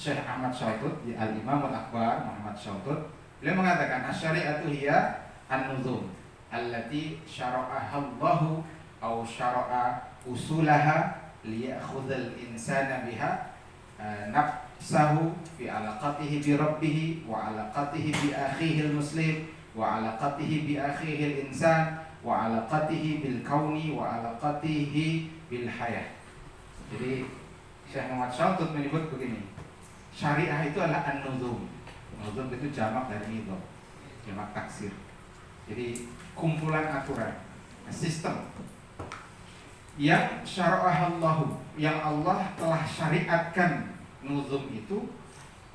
Syekh Ahmad Syautut, di Al-Imam Al-Akbar Muhammad Syautut, beliau mengatakan asy-syari'atu hiya an-nuzum allati syara'aha Allahu aw syara'a usulaha liya'khudhal insana biha nafsahu fi alaqatihi bi rabbih wa alaqatihi bi akhihi al-muslim wa alaqatihi bi akhihi al-insan wa alaqatihi bil kauni wa alaqatihi bil hayah. Jadi Syekh Muhammad Syautut menyebut begini, syariah itu adalah an-nuzum. Nuzum itu jamak dari nizam, jamak taksir. Jadi kumpulan aturan, sistem yang syara'ahallahu, yang Allah telah syariatkan nuzum itu,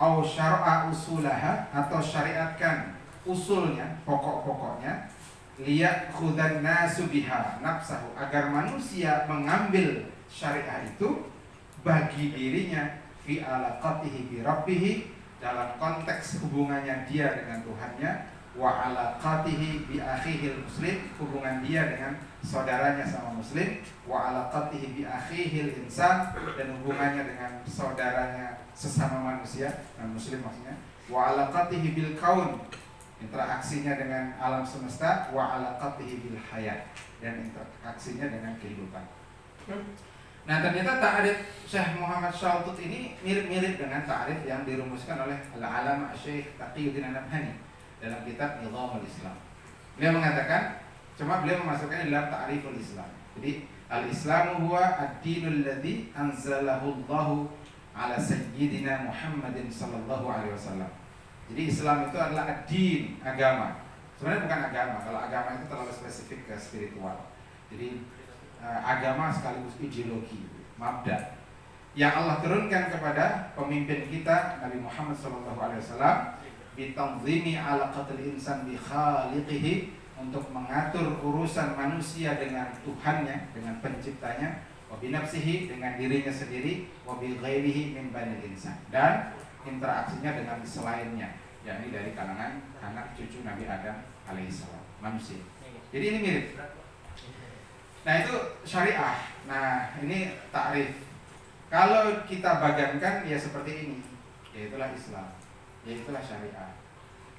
au syara'a usulaha, atau syariatkan usulnya, pokok-pokoknya, liya'khudan nasu biha nafsahu, agar manusia mengambil syariah itu bagi dirinya fi alaqatihi bi rabbih, dalam konteks hubungannya dia dengan Tuhannya, wa alaqatihi bi akhihil muslim, hubungan dia dengan saudaranya sama muslim, wa alaqatihi bi akhihil insan, dan hubungannya dengan saudaranya sesama manusia, non muslim maksudnya, wa alaqatihi bil kaun, interaksinya dengan alam semesta, wa alaqatihi bil hayat, dan interaksinya dengan kehidupan. Nah, ternyata ta'rif Syekh Muhammad Syautut ini mirip-mirip dengan ta'rif yang dirumuskan oleh Al-Alama Syekh Taqiyuddin An-Nabhani dalam kitab Nizamul Islam. Beliau mengatakan, cuma beliau memasukkan dalam ta'riful Islam. Jadi, al-Islamu huwa ad-dinul ladzi anzalahu Allahu ala sayyidina Muhammadin sallallahu alaihi wasallam. Jadi Islam itu adalah ad-din, agama. Sebenarnya bukan agama, kalau agama itu terlalu spesifik ke spiritual. Jadi agama sekaligus ideologi, mabda yang Allah turunkan kepada pemimpin kita Nabi Muhammad SAW, bitanzimi alaqatil insan bi khaliqihi, untuk mengatur urusan manusia dengan Tuhannya, dengan penciptanya, wa bi nafsihi, dengan dirinya sendiri, wa bi ghairihi min banil insan, dan interaksinya dengan selainnya, yakni dari kalangan anak cucu Nabi Adam alaihissalam, manusia. Jadi ini mirip. Nah, itu syariah. Nah, ini takrif. Kalau kita bagankan ya seperti ini, yaitulah Islam, yaitulah syariah.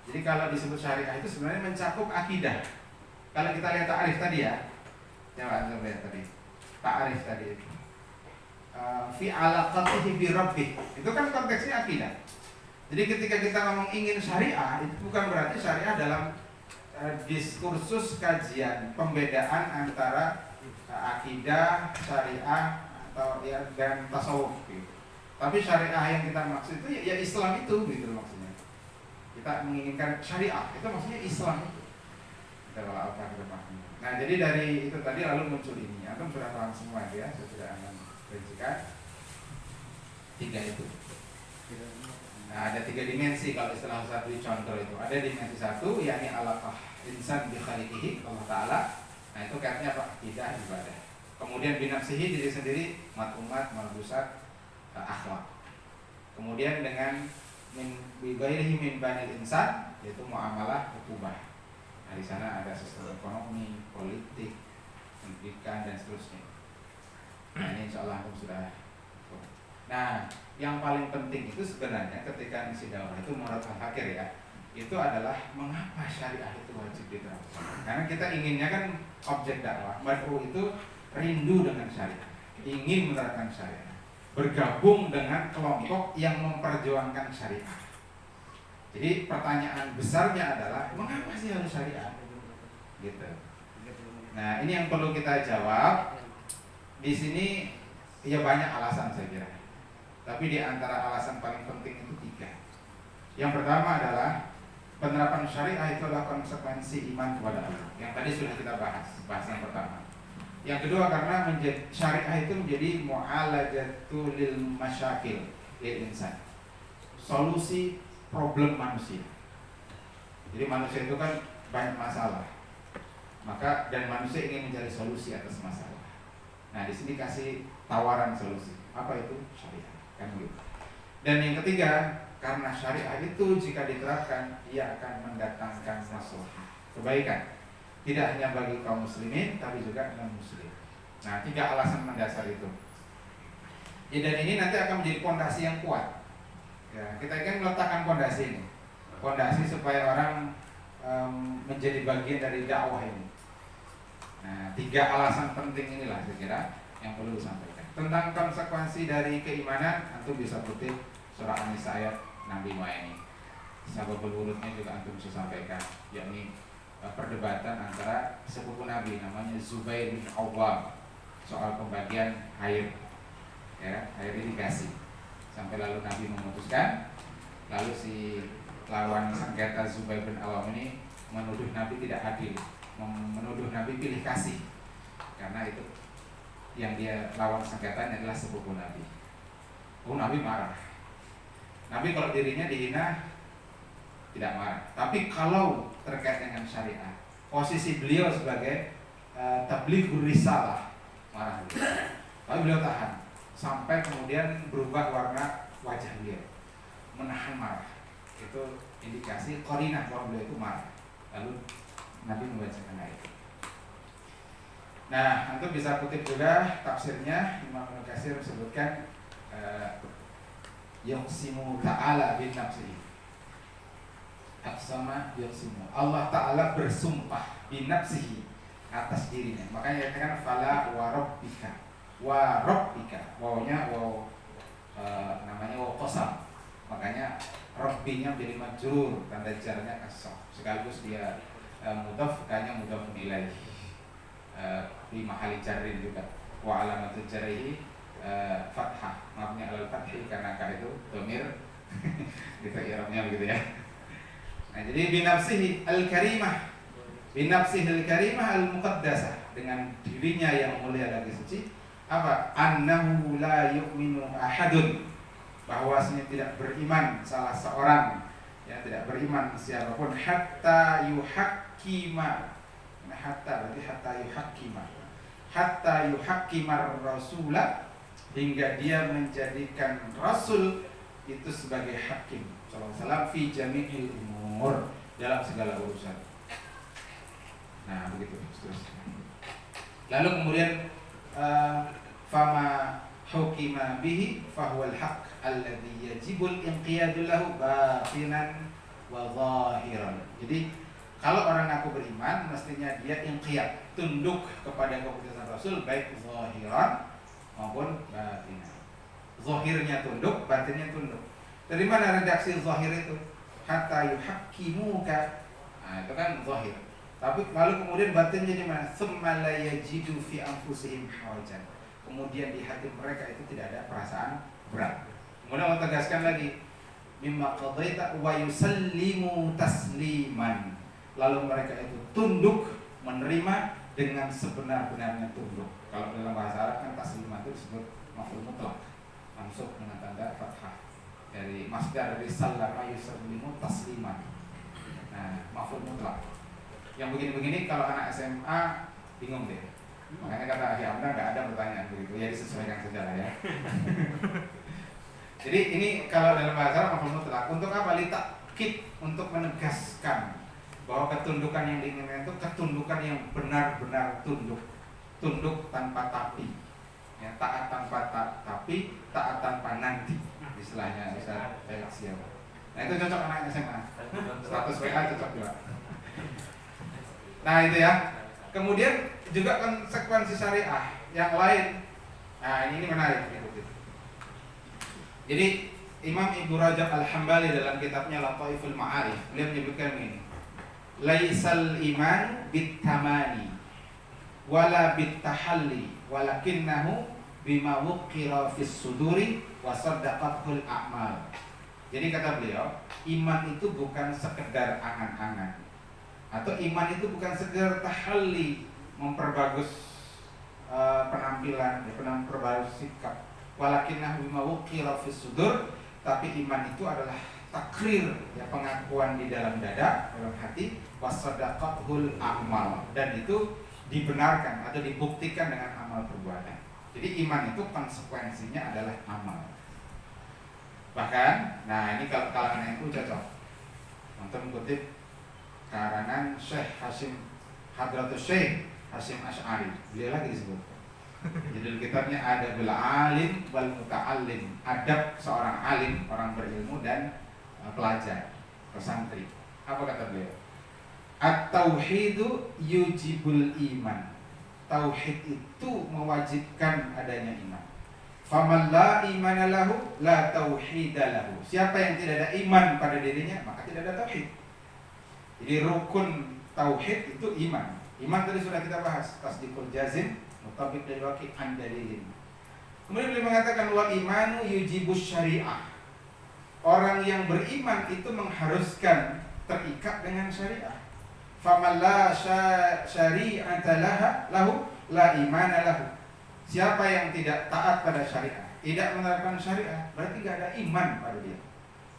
Jadi kalau disebut syariah itu sebenarnya mencakup akidah. Kalau kita lihat takrif tadi ya, coba Anda lihat tadi, takrif tadi itu fi alaqatihi bi rabbih, itu kan konteksnya akidah. Jadi ketika kita ngomong ingin syariah, itu bukan berarti syariah dalam diskursus kajian pembedaan antara akidah, syariah atau ya dan tasawuf gitu. Tapi syariah yang kita maksud itu ya Islam itu gitu maksudnya. Kita menginginkan syariah itu maksudnya Islam itu. Kita kalau apa kita paham. Nah, jadi dari itu tadi lalu muncul ini. Antum sudah paham semua ya, saya sudah akan rincikan. 3 itu. Nah, ada 3 dimensi kalau istilah satu contoh itu. Ada dimensi 1 yakni alaqah insan bi khaliqihi, Allah Ta'ala. Nah, itu katanya apa? Akidah, ibadah. Kemudian binafsihi, diri sendiri, umat, malbusat, akhlak. Kemudian dengan min bighairihi min banil insan, yaitu muamalah, hukubah. Nah, di sana ada sistem ekonomi, politik, pendidikan dan seterusnya. Nah, ini insyaallah sudah. Nah, yang paling penting itu sebenarnya ketika ngisi dakwah itu menurut Al-Fakir ya, itu adalah mengapa syariah itu wajib diterapkan. Karena kita inginnya kan objek dakwah, mad'u itu rindu dengan syariah, ingin menerapkan syariah, bergabung dengan kelompok yang memperjuangkan syariah. Jadi pertanyaan besarnya adalah mengapa sih harus syariah? Gitu. Nah, ini yang perlu kita jawab. Di sini ya banyak alasan saya kira. Tapi di antara alasan paling penting itu 3. Yang pertama adalah penerapan syariah itu adalah konsekuensi iman kepada Allah. Yang tadi sudah kita bahas yang pertama. Yang kedua karena syariah itu menjadi mu'alajatul lil masyakil lil insan. Solusi problem manusia. Jadi manusia itu kan banyak masalah. Maka dan manusia ingin mencari solusi atas masalah. Nah, di sini kasih tawaran solusi. Apa itu? Syariah. Kan gitu. Dan yang ketiga, karena syariah itu jika diterapkan ia akan mendatangkan maslahah, kebaikan, tidak hanya bagi kaum muslimin tapi juga non muslim. Nah, 3 alasan mendasar itu. Ya, dan ini nanti akan menjadi fondasi yang kuat Ya, kita ingin meletakkan fondasi ini, fondasi supaya orang menjadi bagian dari dakwah ini. Nah, 3 alasan penting inilah saya kira yang perlu disampaikan. Tentang konsekuensi dari keimanan, antum bisa kutip surah An-Nisa ayat 65 ini. Sababul wurudnya juga antum bisa sampaikan, yakni perdebatan antara sepupu Nabi namanya Zubair bin Awwam soal pembagian air, ya, air irigasi. Sampai lalu Nabi memutuskan, lalu si lawan sengketa Zubair bin Awwam ini menuduh Nabi tidak adil, menuduh Nabi pilih kasih, karena itu yang dia lawan sengketanya adalah sepupu Nabi. Nabi marah. Nabi kalau dirinya dihina tidak marah, tapi kalau terkait dengan syariat, posisi beliau sebagai tablighur risalah, marah beliau. Tapi beliau tahan sampai kemudian berubah warna wajah beliau, menahan marah. Itu indikasi qarinah bahwa beliau itu marah. Lalu Nabi membacakan ayat. Nah, antum bisa kutip juga tafsirnya. Imam Ibnu Katsir sebutkan yuqsimu ta'ala bin nafsihi. Aqsama yuqsimu. Allah Ta'ala bersumpah bin nafsihi, atas dirinya. Makanya dikatakan fala wa rabbika. Wa rabbika. Wawnya waw namanya waw qasam. Makanya rabbinya menjadi majrur, tanda jarnya kasar. Sekaligus dia mudhaf, kayaknya mudhafun ilaih. Di mahali jarrin juga. Wa alamatul jarrihi fathah, mabni alal fathi karena ka itu dhamir gitu i'rabnya begitu ya. Nah, jadi binafsihi al-karimah, binafsihi al-karimah al-muqaddasah, dengan dirinya yang mulia lagi suci. Apa? Annahu la yu'minu ahadun, bahwasanya tidak beriman salah seorang, ya, tidak beriman siapapun hatta yuhakkima. Nah, hatta berarti hatta yuhakkimar rasulah, hingga dia menjadikan Rasul itu sebagai hakim sallallahu alaihi wasallam fi jami'il umur, dalam segala urusan. Nah, begitu seterusnya. Lalu kemudian fama hukima bihi fahuwal haqq alladhi yajibul inqiyadu lahu batinan wa zahiran. Jadi kalau orang aku beriman, mestinya dia inqiyad, tunduk kepada keputusan Rasul, baik zahiran maupun batinan. Zahirnya tunduk, batinnya tunduk. Dari mana redaksi zahir itu? Hatta yuhakkimuka. Nah, itu kan zahir. Tapi lalu kemudian batinnya di mana? Tsumma la yajidu fi anfusihim harajan. Kemudian di hati mereka itu tidak ada perasaan berat. Kemudian Allah tegaskan lagi, mimma qadaita wa yusallimu tasliman. Lalu mereka itu tunduk, menerima dengan sebenar-benarnya tunduk. Kalau dalam bahasa Arab kan tasliman itu disebut maf'ul mutlaq, mansub dengan tanda fathah, dari masdar dari sallama yusallimu tasliman. Nah, maf'ul mutlaq. Yang begini-begini kalau anak SMA bingung deh. Makanya kata Akhi Amna nggak ada pertanyaan begitu, ya disesuaikan saja lah ya. Jadi ini kalau dalam bahasa Arab maf'ul mutlaq untuk apa? Litakkid, untuk menegaskan bahwa ketundukan yang diinginkan itu ketundukan yang benar-benar tunduk, tunduk tanpa tapi, ya, taat tanpa tapi, taat tanpa nanti, istilahnya bisa relasi ya. Nah, itu cocok anak SMA, status PA cocok juga. Nah, itu ya. Kemudian juga konsekuensi syariah yang lain. Nah, ini menarik. Jadi Imam Ibnu Rajab Al-Hambali dalam kitabnya Lataiful Ma'arif, beliau menyebutkan ini, laisal iman bitamani wala bitahalli walakinnahu bima wuqira fis suduri wa saddaqatul a'mal. Jadi kata beliau, iman itu bukan sekedar angan-angan, atau iman itu bukan sekedar tahalli, memperbagus penampilan, memperbagus sikap. Walakinnahu bima wuqira fis sudur, tapi iman itu adalah takrir, ya, pengakuan di dalam dada, dalam hati, wasadaqatul a'mal, dan itu dibenarkan atau dibuktikan dengan amal perbuatan. Jadi iman itu konsekuensinya adalah amal. Bahkan, nah ini kalau kalangan NU cocok. Untuk mengutip karangan Syekh Hasyim Hadratus Syekh Hasyim Asy'ari, beliau lagi disebut. Judul kitabnya Adabul Alim wal Muta'allim, adab seorang alim, orang berilmu dan pelajar, pesantri. Apa kata beliau? At-tauhidu yujibul iman. Tauhid itu mewajibkan adanya iman. Faman la imana lahu la tauhida lahu. Siapa yang tidak ada iman pada dirinya, maka tidak ada tauhid. Jadi rukun tauhid itu iman. Iman tadi sudah kita bahas, tasdiqul jazim, mutabiq dari waqi' an dalilin. Kemudian beliau mengatakan wal imanu yujibus syariah. Orang yang beriman itu mengharuskan terikat dengan syariah. Faman la syari'ata lahu la imana lahu. Siapa yang tidak taat pada syariah, tidak menerapkan syariah, berarti tidak ada iman pada dia.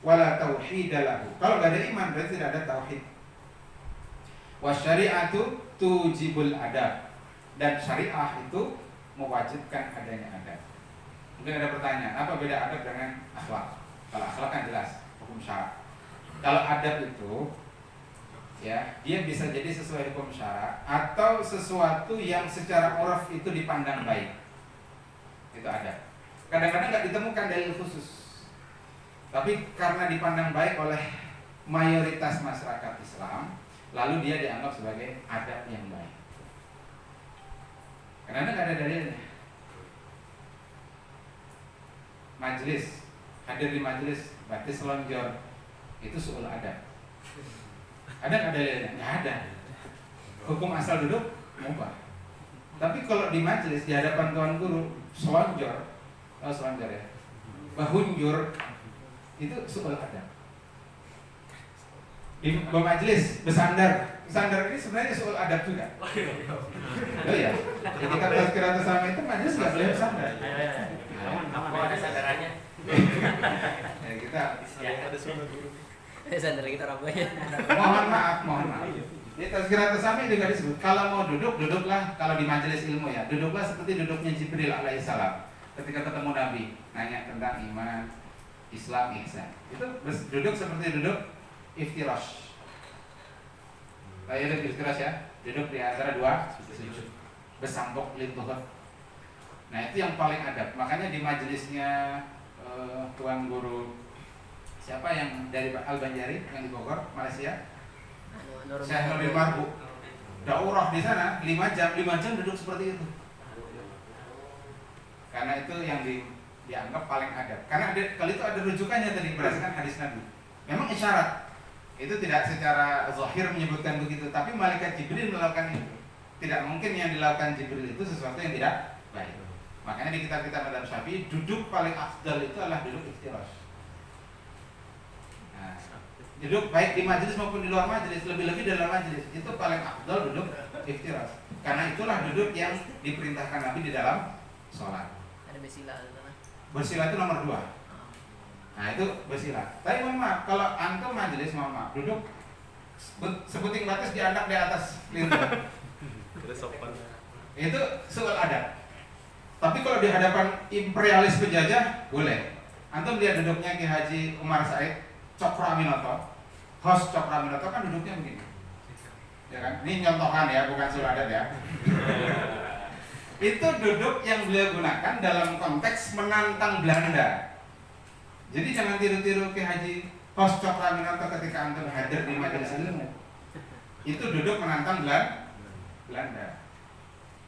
Wala tauhida lahu. Kalau tidak ada iman berarti tidak ada tauhid. Wasyari'atu tujibul adab. Dan syariah itu mewajibkan adanya adab. Mungkin ada pertanyaan, apa beda adab dengan akhlak? Kalau akhlak kan jelas, hukum syara. Kalau adab itu ya, dia bisa jadi sesuai hukum syara atau sesuatu yang secara uraf itu dipandang baik. Itu ada. Kadang-kadang nggak ditemukan dalil khusus, tapi karena dipandang baik oleh mayoritas masyarakat Islam, lalu dia dianggap sebagai adab yang baik. Karena nggak ada dalilnya. Majelis, hadir di majelis, berarti selonjor, itu suul adab. Ada nggak dalilnya? Nggak ada. Hukum asal duduk mubah. Tapi kalau di majelis di hadapan tuan guru selonjor, selonjor ya, bahunjur, itu suul adab. Di majelis bersandar ini sebenarnya suul adab juga. Oh ya, ketika tazkiratus sama itu majelis nggak boleh bersandar. Mau ada sandarannya? Ya, kita ada sunnah guru. Sandal kita rambutnya. Mohon maaf. Di tazkiratus sama juga disebut kalau mau duduk, duduklah kalau di majelis ilmu ya, duduklah seperti duduknya Jibril alaihissalam ketika ketemu Nabi, nanya tentang iman, Islam, ihsan. Itu duduk seperti duduk iftirash. Duduk iftirash ya, duduk di antara dua sujud, bersambok lintuhut. Nah itu yang paling adab. Makanya di majelisnya tuan guru siapa yang dari Al-Banjari yang di Bogor, Malaysia, Syekh Nurul Marbu, daurah di sana 5 jam duduk seperti itu. Karena itu yang dianggap paling adab. Karena kalau itu ada rujukannya tadi berdasarkan hadis Nabi. Memang isyarat. Itu tidak secara zahir menyebutkan begitu, tapi malaikat Jibril melakukan itu. Tidak mungkin yang dilakukan Jibril itu sesuatu yang tidak baik. Makanya di kitab-kitab Madzhab Syafi'i duduk paling afdal itu adalah duduk iftirash. Nah, duduk baik di majelis maupun di luar majelis, lebih-lebih dalam majelis itu paling afdal duduk iftirash. Karena itulah duduk yang diperintahkan Nabi di dalam sholat. Ada bersila di sana. Bersila itu nomor 2. Nah itu bersila. Tapi mohon maaf, kalau antum majelis mohon maaf duduk seputing batas dianak di atas lintuh. Itu suul adab. Tapi kalau di hadapan imperialis penjajah boleh. Antum lihat duduknya Ki Haji Umar Said Cokroaminoto, host Cokroaminoto kan duduknya begini, ya kan? Ini nyontohan ya, bukan suul adab ya. Itu duduk yang beliau gunakan dalam konteks menantang Belanda. Jadi jangan tiru-tiru Ki Haji host Cokroaminoto ketika antum hadir di majelis ilmu. Itu duduk menantang Belanda.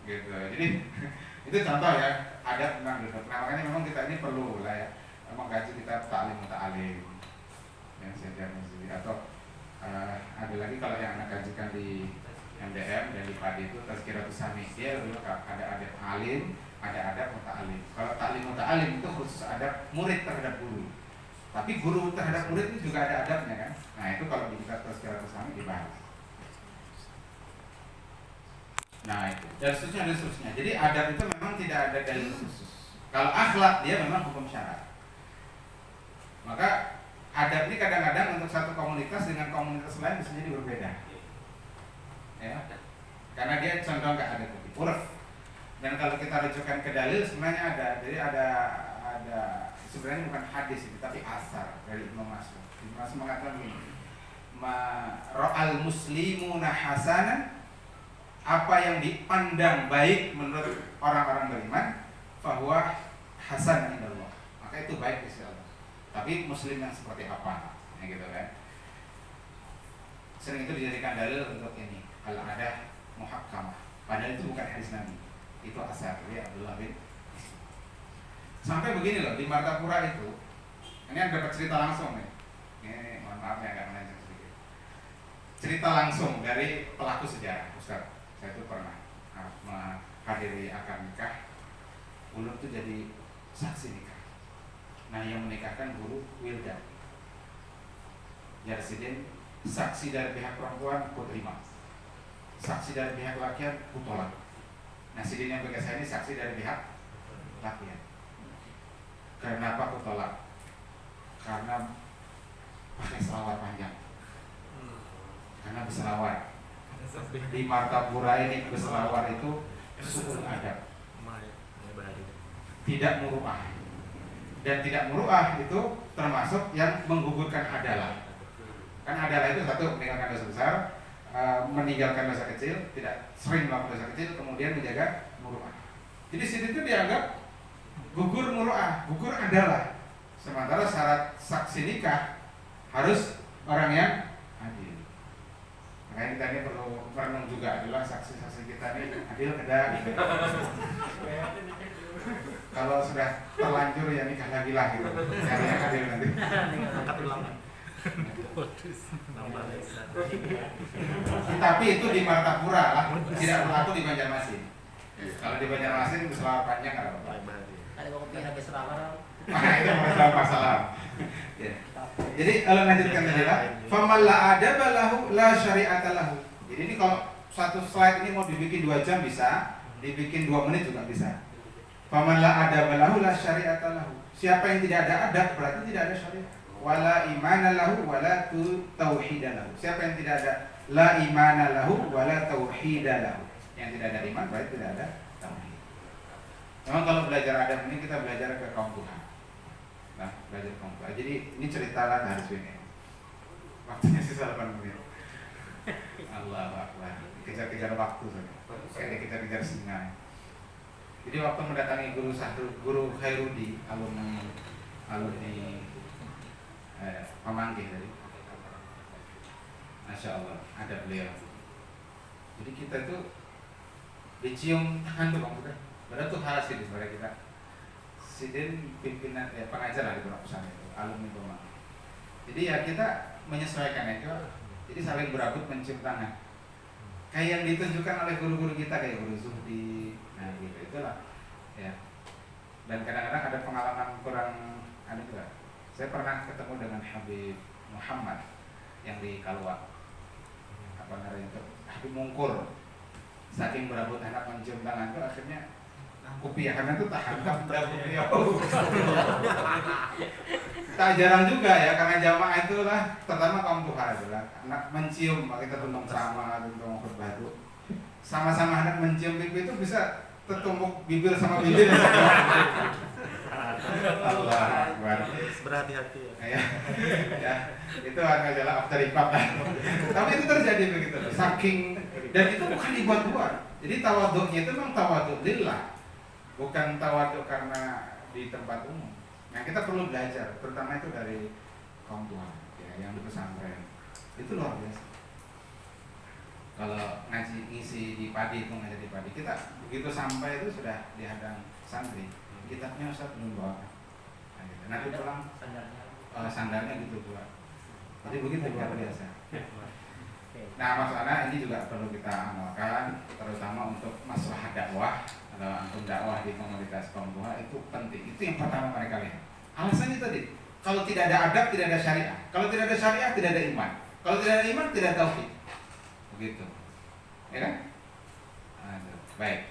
Gitu. Jadi itu contoh ya, adab tentang duduk. Nah makanya memang kita ini perlu lah ya mengkaji kitab ta'lim muta'alim yang saya masih atau ada lagi kalau yang anak kajikan di MDM dan di PAD itu tazkiratus sami, dia lebih lengkap, ada adab alim, ada adab muta'alim. Kalau ta'lim muta'alim itu khusus adab murid terhadap guru, tapi guru terhadap murid itu juga ada adabnya kan. Nah itu kalau di kitab tazkiratus sami dibahas. Nah itu dan seterusnya. Jadi adab itu memang tidak ada dalil khusus. Kalau akhlak dia memang hukum syarat. Maka adab ini kadang-kadang untuk satu komunitas dengan komunitas lain bisa jadi berbeda. Ya, karena dia contoh nggak ada uruf. Dan kalau kita rujukan ke dalil sebenarnya ada. Jadi ada sebenarnya bukan hadis ini tapi asar dari Imam Mas'ud. Imam Mas'ud mengatakan begini, ra'al muslimuna hasanan apa yang dipandang baik menurut orang-orang beriman, fahuwa hasan indallah, maka itu baik di sisi Allah. Tapi muslim yang seperti apa, ya gitu kan. Sering itu dijadikan dalil untuk ini, kalau ada muhakkamah, padahal itu bukan hadis Nabi, itu asar dari Abdullah bin. Sampai begini loh, di Martapura itu, ini ada dapat cerita langsung nih. Ini mohon maaf ya agak melenceng sedikit. Cerita langsung dari pelaku sejarah, Ustaz. Saya itu pernah menghadiri akad nikah, ulun itu jadi saksi nikah. Nah, yang menikahkan guru Wildan. Jarsidin, saksi dari pihak perempuan kuterima, saksi dari pihak laki-laki kutolak. Nah, sidin yang bagi saya ini saksi dari pihak laki-laki. Kenapa kutolak? Karena pakai selawat panjang. Karena berselawat di Martapura ini, berselawat itu suul adab, tidak muru'ah. Dan tidak muru'ah itu termasuk yang menggugurkan adalah. Kan adalah itu satu, meninggalkan dosa besar, meninggalkan dosa kecil, tidak sering melakukan dosa kecil, kemudian menjaga muru'ah. Jadi sini itu dianggap gugur muru'ah, gugur adalah. Sementara syarat saksi nikah harus orang yang adil. Makanya kita ini perlu merenung juga, adalah saksi-saksi kita ini adil tidak gitu. Kalau sudah terlanjur ya nikah lagi lah gitu, cari yang adil nanti. Angkat ulang. Tapi itu di Martapura lah, tidak berlaku di Banjarmasin. Kalau di Banjarmasin itu selawat panjang ada apa? Ada kopi habis selawat. Nah, itu masalah. Ya. Jadi kalau lanjutkan tadi lah, faman la adaba lahu la syari'ata lahu. Jadi ini kalau satu slide ini mau dibikin 2 jam bisa, dibikin 2 menit juga bisa. Faman la adaba lahu la syari'ata lahu. Siapa yang tidak ada adab berarti tidak ada syariat. Wala imana lahu wala tauhida lahu. Siapa yang tidak ada la imana lahu wala tauhida lahu. Yang tidak ada iman berarti tidak ada tauhid. Memang kalau belajar adab ini kita belajar ke kaum Tuhan. Nah, belajar kaum Tuhan. Jadi ini cerita lah dari sini. Waktunya sisa 8 menit. Allahu Akbar. Kejar-kejar waktu saja. Kayak dikejar-kejar singa. Jadi waktu mendatangi guru Khairudi, alumni Pamanggih tadi. Masya Allah, ada beliau. Jadi kita itu dicium tangan tuh bang, bukan? Padahal tuh hal sidin pada kita. Sidin pimpinan, pengajar lah di perusahaan itu, alumni Pamanggih. Jadi ya kita menyesuaikan itu. Jadi saling berabut mencium tangan. Kayak yang ditunjukkan oleh guru-guru kita kayak guru Zuhdi, nah gitu itulah. Ya. Dan kadang-kadang ada pengalaman kurang ada juga. Saya pernah ketemu dengan Habib Muhammad yang di Kalwa. Apa namanya itu? Habib Mungkur. Saking berabut anak mencium tangan itu akhirnya kupiahnya itu terhantam beliau. Tak jarang juga ya karena jamaah itulah terutama kaum Tuhan itulah anak mencium, kita tentang ceramah tentang khutbah itu sama-sama anak mencium pipi itu bisa tertumbuk bibir sama bibir. Allah Akbar. Berhati-hati ya. Ya, itu adalah after ibadah. Tapi itu terjadi begitu loh. Saking dan itu bukan dibuat-buat. Jadi tawaduknya itu memang tawaduk lillah. Bukan tawaduk karena di tempat umum. Nah, kita perlu belajar, terutama itu dari kaum tua ya, yang di pesantren. Itu luar biasa. Kalau ngaji ngisi di padi itu ngaji di padi, kita begitu sampai itu sudah dihadang santri. Kitabnya Ustaz belum bawa. Nah, gitu. Nanti pulang sandarnya gitu buat. Jadi begitu luar biasa. Nah, maksudnya ini juga perlu kita amalkan, terutama untuk masalah dakwah atau antum dakwah di komunitas kaum tua itu penting. Itu yang pertama mereka lihat. Alasannya tadi, kalau tidak ada adab tidak ada syariah. Kalau tidak ada syariah tidak ada iman. Kalau tidak ada iman tidak ada tauhid. Begitu. Ya kan? Nah, baik.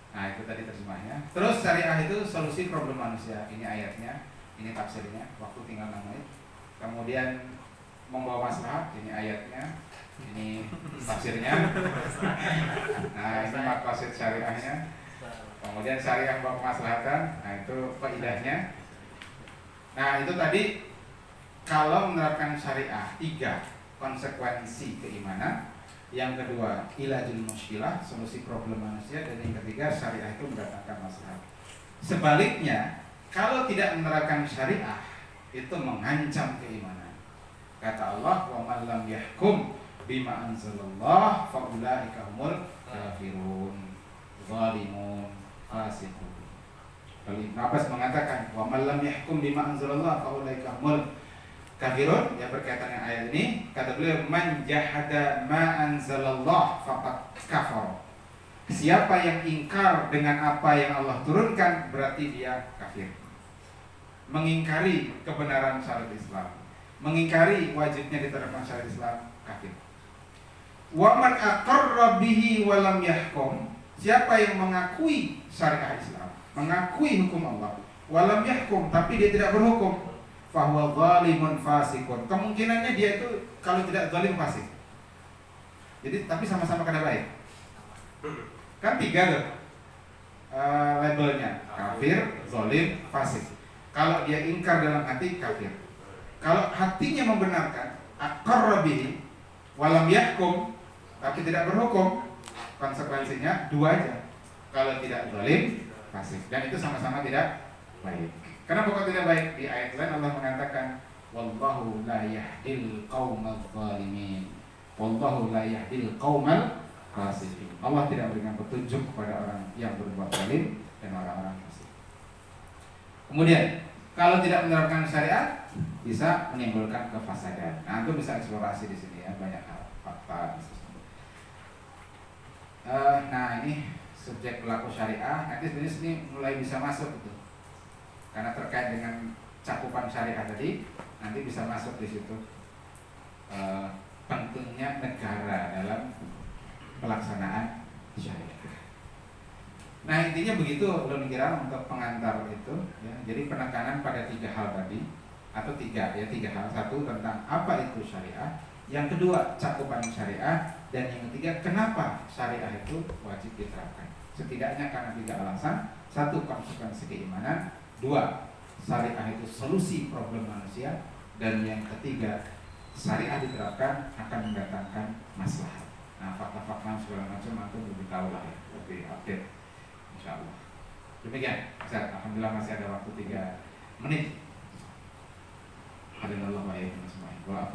Nah, itu tadi terjemahnya. Terus syariah itu solusi problem manusia. Ini ayatnya, ini tafsirnya. Waktu tinggal 6 menit. Kemudian membawa maslahat, ini ayatnya, ini tafsirnya. Nah, ini maqasid syariahnya. Kemudian syariah membawa kemaslahatan, nah itu faedahnya. Nah, itu tadi kalau menerapkan syariah 3 konsekuensi keimanan. Yang kedua, ilajul muskilah, solusi problem manusia. Dan yang ketiga, syariah itu mendatangkan maslahat. Sebaliknya, kalau tidak menerapkan syariah, itu mengancam keimanan. Kata Allah, wa man lam yahkum bima anzalallah fa ulaika humul kafirun zalimun fasiqun. Kalau Ibnu Abbas mengatakan wa man lam yahkum bima anzalallah fa ulaika humul kafirun, ya berkaitan dengan ayat ini, kata beliau, man jahada ma anzalallah faqad kafar. Siapa yang ingkar dengan apa yang Allah turunkan, berarti dia kafir. Mengingkari kebenaran syariat Islam, mengingkari wajibnya diterapkan syariat Islam, kafir. Wa man aqarra bihi wa lam yahkum, siapa yang mengakui syariat Islam, mengakui hukum Allah, wa lam yahkum, tapi dia tidak berhukum, fahuwa zalimun fasikun. Kemungkinannya dia itu kalau tidak zalim fasik. Jadi tapi sama-sama kada baik. Kan tiga tuh labelnya, kafir, zalim, fasik. Kalau dia ingkar dalam hati, kafir. Kalau hatinya membenarkan, aqarra bihi walam yahkum, tapi tidak berhukum, konsekuensinya dua aja. Kalau tidak zalim, fasik. Dan itu sama-sama tidak baik. Kenapa kok tidak baik? Di ayat lain Allah mengatakan, wallahu la yahdil qaumal zalimin. Wallahu la yahdil qaumal fasiqin. Allah tidak memberikan petunjuk kepada orang yang berbuat zalim dan orang-orang fasik. Kemudian, kalau tidak menerapkan syariat, bisa menimbulkan kefasadan. Nah, itu bisa eksplorasi di sini ya, banyak hal, fakta. Nah, ini subjek pelaku syariah. Nanti sebenarnya sini mulai bisa masuk gitu. Karena terkait dengan cakupan syariah tadi, nanti bisa masuk di situ pentingnya negara dalam pelaksanaan syariah. Nah, intinya begitu pemikiran untuk pengantar itu ya. Jadi penekanan pada tiga hal tadi, atau tiga hal. Satu, tentang apa itu syariah. Yang kedua, cakupan syariah. Dan yang ketiga, kenapa syariah itu wajib diterapkan. Setidaknya karena tiga alasan. Satu, konsekuensi keimanan. Dua, syariah itu solusi problem manusia. Dan yang ketiga, syariah diterapkan akan mendatangkan maslahat. Nah, fakta-fakta segala macam antum lebih tahu lah ya, lebih update, insyaallah. Demikian, Ustaz. Alhamdulillah masih ada waktu 3 menit. Alhamdulillah wa iyyakum ajmain. Wa